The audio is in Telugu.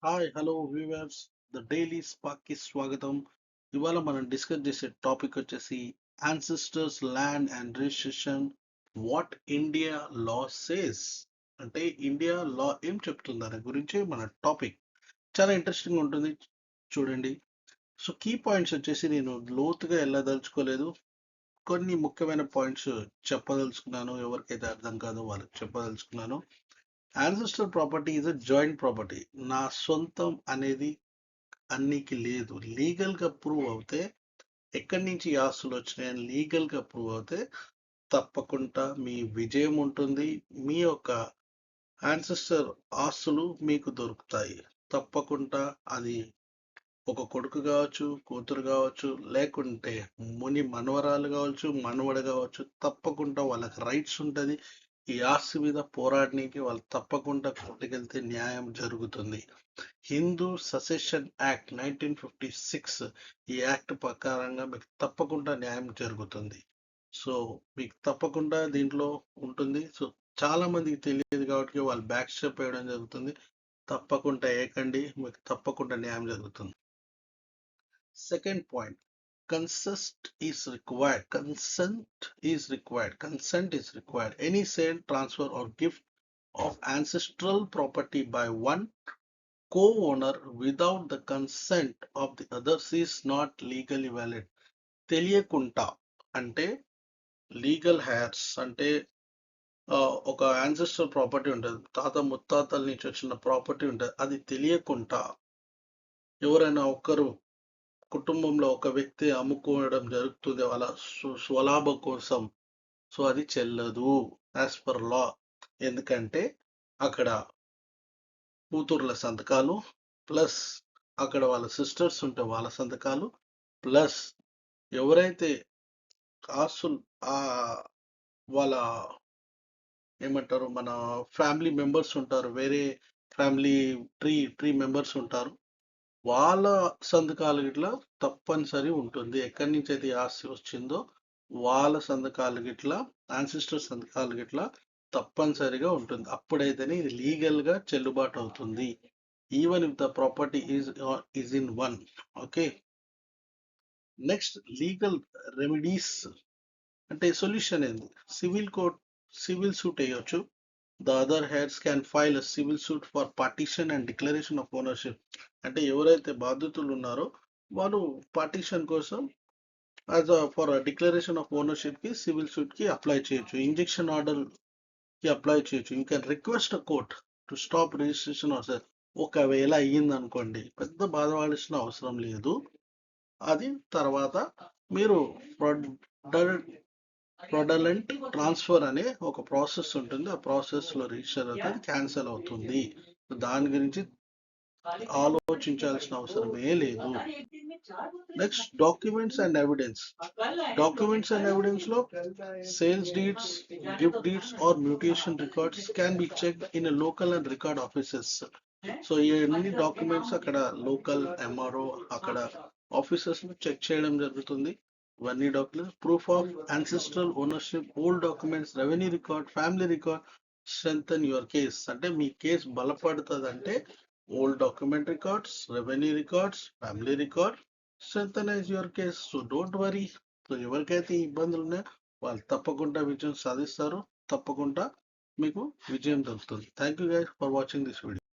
Hi hello viewers the daily spark కి స్వాగతం. ఇవాళ మనం డిస్కస్ చేసే టాపిక్ వచ్చేసి ancestors land and registration what India law says. అంటే ఇండియా లా ఏం చెప్తుంది దాని గురించి మన టాపిక్. చాలా ఇంట్రెస్టింగ్ ఉంటుంది, చూడండి. సో కీ పాయింట్స్ వచ్చేసి నేను లోతుగా వెళ్ళదలుచుకోలేదు, కొన్ని ముఖ్యమైన పాయింట్స్ చెప్పదలుచుకున్నాను. ఎవరికైతే అర్థం కాదో వాళ్ళకి చెప్పదలుచుకున్నాను. Ancestor property is a joint property. నా సొంతం అనేది అన్నికి లేదు. లీగల్ గా ప్రూవ్ అవుతే, ఎక్కడి నుంచి ఈ ఆస్తులు వచ్చినాయని లీగల్ గా ప్రూవ్ అవుతే తప్పకుండా మీ విజయం ఉంటుంది. మీ యొక్క యాన్సిస్టర్ ఆస్తులు మీకు దొరుకుతాయి. తప్పకుండా అది ఒక కొడుకు కావచ్చు, కూతురు కావచ్చు, లేకుంటే ముని మనవరాలు కావచ్చు, మనవడు కావచ్చు. తప్పకుండా వాళ్ళకి రైట్స్ ఉంటుంది. ఈ ఆస్తి మీద పోరాడడానికి వాళ్ళు తప్పకుండా కోర్టుకెళ్తే న్యాయం జరుగుతుంది. హిందూ ససెషన్ యాక్ట్ 1956, ఈ యాక్ట్ ప్రకారంగా మీకు తప్పకుండా న్యాయం జరుగుతుంది. సో మీకు తప్పకుండా దీంట్లో ఉంటుంది. సో చాలా మందికి తెలియదు కాబట్టి వాళ్ళు బ్యాక్ స్టెప్ వేయడం జరుగుతుంది. తప్పకుండా ఏకండి, మీకు తప్పకుండా న్యాయం జరుగుతుంది. Second point, consent is required. Consent is required. Any sale, transfer, or gift of ancestral property by one co-owner without the consent of the others is not legally valid. తెలియకుండా అంటే లీగల్ హెయిర్స్ అంటే ఒక యాన్సిస్టర్ ప్రాపర్టీ ఉంటుంది, తాత ముత్తాతల నుంచి వచ్చిన ప్రాపర్టీ ఉంటుంది. అది తెలియకుండా ఎవరైనా ఒకరు కుటుంబంలో ఒక వ్యక్తి అమ్ముకోవడం జరుగుతుంది వాళ్ళ స్వలాభం కోసం. సో అది చెల్లదు యాజ్ పర్ లా. ఎందుకంటే అక్కడ కూతుర్ల సంతకాలు, ప్లస్ అక్కడ వాళ్ళ సిస్టర్స్ ఉంటే వాళ్ళ సంతకాలు, ప్లస్ ఎవరైతే ఆస్తులు వాళ్ళ ఏమంటారు, మన ఫ్యామిలీ మెంబర్స్ ఉంటారు, వేరే ఫ్యామిలీ ట్రీ మెంబర్స్ ఉంటారు, వాళ్ళ సంతకాలు గిట్లా తప్పనిసరి ఉంటుంది. ఎక్కడి నుంచి అయితే ఈ ఆస్తి వచ్చిందో వాళ్ళ సంతకాలు గిట్లా, యాన్సిస్టర్ సంతకాలు గిట్లా తప్పనిసరిగా ఉంటుంది. అప్పుడైతేనే ఇది లీగల్ గా చెల్లుబాటు అవుతుంది. Even if the property is in one. Okay. Next, legal remedies అంటే సొల్యూషన్ ఏంది? సివిల్ సూట్ వేయొచ్చు. The other heads can file a civil suit for partition and declaration of ownership. అంటే బాధితులు ఉన్నారో వాళ్ళు పార్టీషన్ కోసం as for declaration of ownership కి సివిల్ సూట్ కి అప్లై చేయొచ్చు. ఇంజెక్షన్ ఆర్డర్ కి అప్లై చేయొచ్చు. You can request a court to stop registration of cell. ఒకవేళ అయ్యింది అనుకోండి, పెద్ద బాధపడాల్సిన అవసరం లేదు. అది తర్వాత మీరు ఫ్రాడలెంట్ ట్రాన్స్ఫర్ అనే ఒక ప్రాసెస్ ఉంటుంది. ఆ ప్రాసెస్ లో రిజిస్టర్ అయితే అది క్యాన్సిల్ అవుతుంది. దాని గురించి ఆలోచించాల్సిన అవసరమే లేదు. Next, documents and evidence. Documents and evidence లో sales deeds, gift deeds or mutation records can be checked in local and record offices. So ఈ అన్ని డాక్యుమెంట్స్ అక్కడ లోకల్ ఎంఆర్ఓ అక్కడ ఆఫీసెస్ లో చెక్ చేయడం జరుగుతుంది. ఇవన్నీ documents, proof of ancestral ownership, old documents, revenue record, family record strengthen your case. అంటే మీ కేసు బలపడుతుంది అంటే old document records, revenue records, family record strengthenize your case. So don't worry. So ఎవరికైతే ఈ ఇబ్బందులు ఉన్నాయో వాళ్ళు తప్పకుండా విజయం సాధిస్తారు. తప్పకుండా మీకు విజయం దొరుకుతుంది. Thank you guys for watching this video.